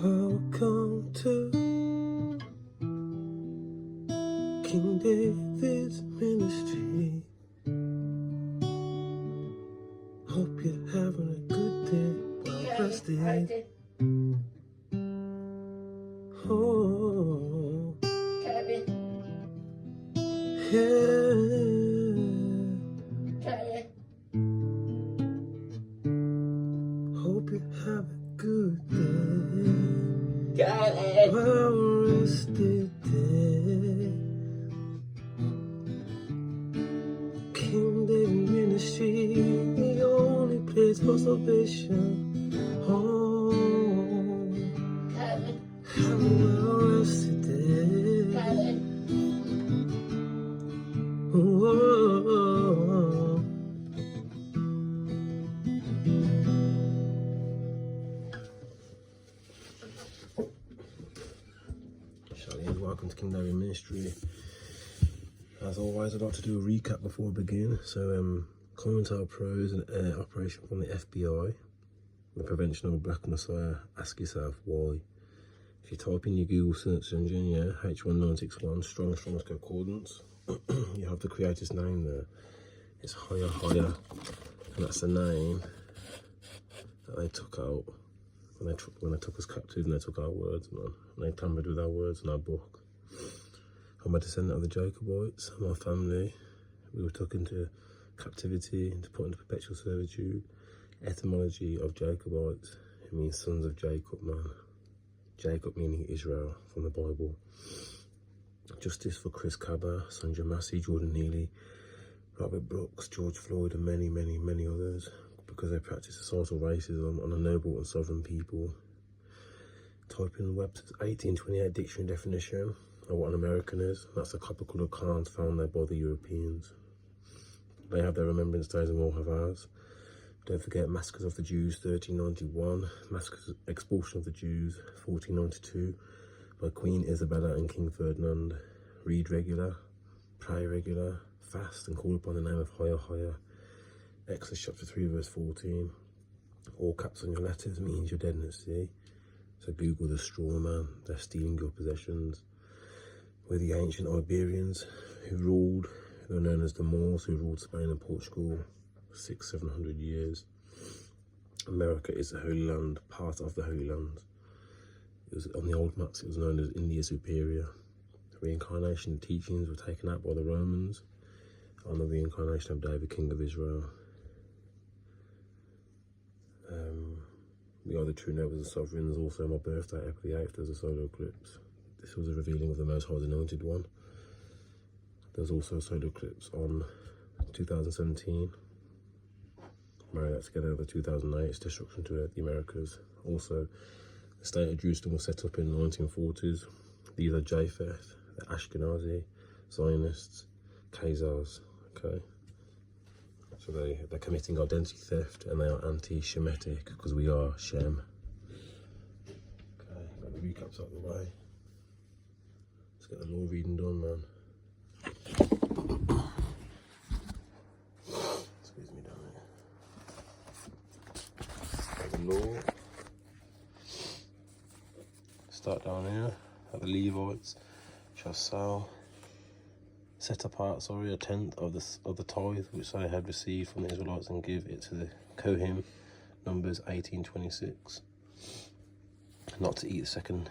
Welcome to King David's ministry. Hope you're having a good day while rested. Oh, yeah. Hope you have a good day while rested. King David ministry, the only place for salvation. Oh, have a well rested day. Oh, Charlie, welcome to King David Ministry. As always, I'd like to do a recap before we begin. So, Commentator Pros and air operation from the FBI, the prevention of a black messiah. Ask yourself why. If you type in your Google search engine, yeah, H1961, Strong's Concordance, you have the creator's name there. It's Higher, and that's the name that they took out when they took us captive and they took our words, man. And they tampered with our words in our book. I'm a descendant of the Jacobites. My family, we were took into captivity and put into perpetual servitude. Etymology of Jacobites, it means sons of Jacob, man. Jacob meaning Israel from the Bible. Justice for Chris Cabba, Sandra Massey, Jordan Neely, Robert Brooks, George Floyd, and many, many, many others, because they practice societal racism on a noble and sovereign people. Type in Webster's 1828 dictionary definition of what an American is. That's the copper-coloured cards found there by the Europeans. They have their remembrance days and we'll have ours. Don't forget Massacres of the Jews, 1391. Massacres, Expulsion of the Jews, 1492. By Queen Isabella and King Ferdinand. Read regular, pray regular, fast and call upon the name of Higher. Exodus chapter 3 verse 14. All caps on your letters means you're dead in the sea. So Google the straw man, they're stealing your possessions. We're the ancient Iberians who ruled, they were known as the Moors, who ruled Spain and Portugal for 600-700 years. America is the Holy Land, part of the Holy Land. It was on the old maps, it was known as India Superior. Reincarnation teachings were taken out by the Romans on the reincarnation of David, King of Israel. We are the true nobles and sovereigns. Also, my birthday, April the 8th, there's a solar eclipse. This was a revealing of the Most High's Anointed One. There's also a solar eclipse on 2017. Marry that together with 2008, it's destruction to the Americas. Also, the state of Jerusalem was set up in the 1940s. These are Japheth, the Ashkenazi, Zionists, Khazars, okay? So they're committing identity theft and they are anti-Shemitic because we are Shem. Okay, got the recaps out of the way. Let's get the law reading done, man. Squeeze me down here. Got the law. Start down here at the Levites shall sell, set apart, a tenth of the tithe which they had received from the Israelites and give it to the Kohim, Numbers 18:26. Not to eat the second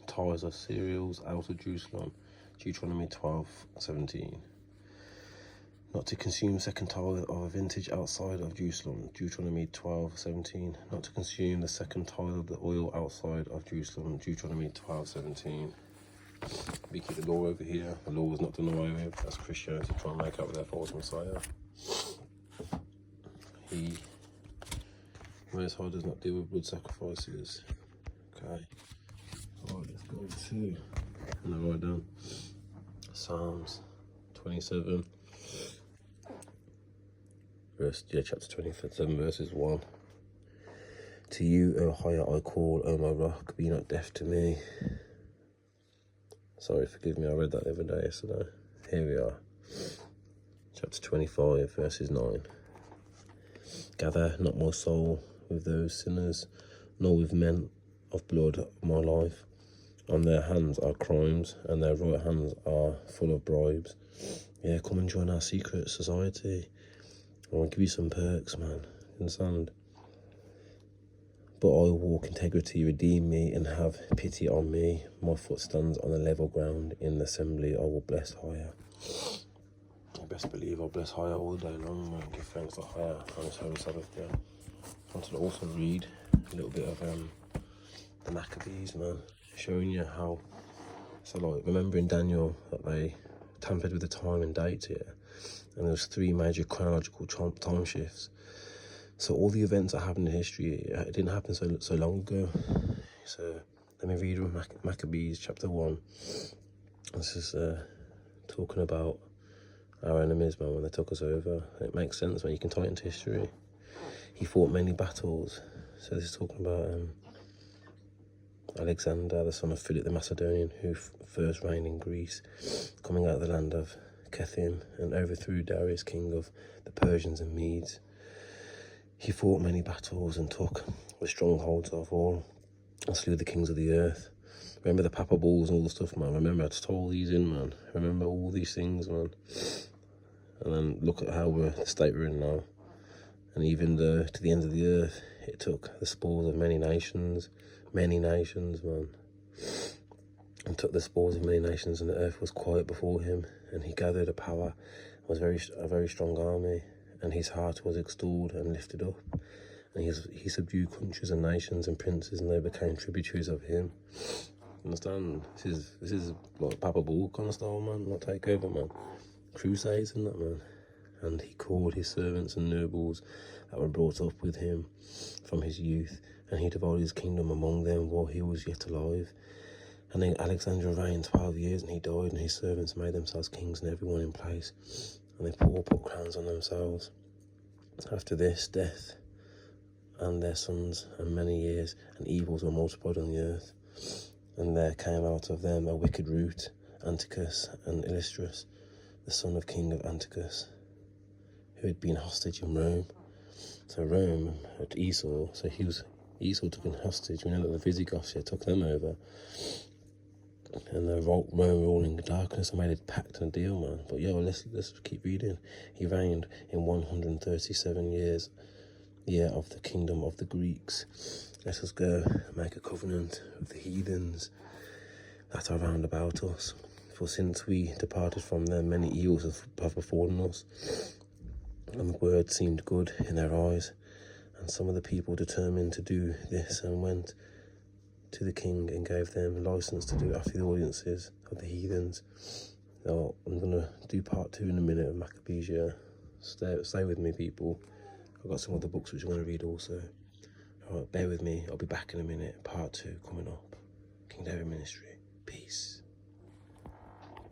tithes of cereals out of Jerusalem, Deuteronomy 12:17. Not to consume second tithe of a vintage outside of Jerusalem, Deuteronomy 12:17. Not to consume the second tithe of the oil outside of Jerusalem, Deuteronomy 12:17. We keep the law over here. The law was not done away with. That's Christianity trying to make up with their false Messiah. He, Most High, does not deal with blood sacrifices. Okay. Alright, let's go to, and I write down Psalms 27. Chapter 27, verses 1. To you, O Higher, I call, O my rock, be not deaf to me. Sorry, forgive me, I read that the other day, yesterday. Here we are. Chapter 25, verses 9. Gather not my soul with those sinners, nor with men of blood of my life. On their hands are crimes, and their right hands are full of bribes. Yeah, come and join our secret society. I want to give you some perks, man. Understand? But I walk integrity, redeem me, and have pity on me. My foot stands on a level ground. In the assembly I will bless higher. You best believe I'll bless higher all day long, man. Give thanks to higher on this holy Sabbath day. I wanted to also read a little bit of the Maccabees, man. Showing you how, so like, remember in Daniel that they tampered with the time and dates here, and there was 3 major chronological time shifts. So all the events that happened in history, it didn't happen so long ago. So let me read from Maccabees chapter 1. This is talking about our enemies, man, when they took us over. It makes sense when you can tie it into history. He fought many battles. So this is talking about Alexander, the son of Philip the Macedonian, who first reigned in Greece, coming out of the land of Chethim, and overthrew Darius, king of the Persians and Medes. He fought many battles and took the strongholds of all, and slew the kings of the earth. Remember the Papa Bulls and all the stuff, man. Remember I just told these in, man. Remember all these things, man. And then look at how the state we're in now. And even to the end of the earth, it took the spoils of many nations, man. And took the spoils of many nations, and the earth was quiet before him. And he gathered a power, was a very strong army. And his heart was extolled and lifted up. And he subdued countries and nations and princes, and they became tributaries of him. Understand? This is like Papa Bull kind of style, man. Not takeover, man. Crusades and that, man. And he called his servants and nobles that were brought up with him from his youth, and he divided his kingdom among them while he was yet alive. And then Alexander reigned 12 years, and he died, and his servants made themselves kings, and everyone in place. And they all put crowns on themselves. After this, death and their sons, and many years, and evils were multiplied on the earth. And there came out of them a wicked root, Antiochus and Illustrious, the son of King of Antiochus, who had been hostage in Rome. So Rome had Esau, Esau took him hostage. We know that the Visigoths took them over. And Rome ruling darkness and made a pact and a deal, man. But let's keep reading. He reigned in 137 years, year of the kingdom of the Greeks. Let us go and make a covenant with the heathens that are round about us. For since we departed from them, many evils have befallen us. And the word seemed good in their eyes. And some of the people determined to do this, and went to the king and gave them license to do after the audiences of the heathens. Now, I'm going to do part 2 in a minute of Maccabees. Stay with me, people. I've got some other books which I'm going to read also. Alright, bear with me. I'll be back in a minute. Part 2 coming up. King David Ministry. Peace.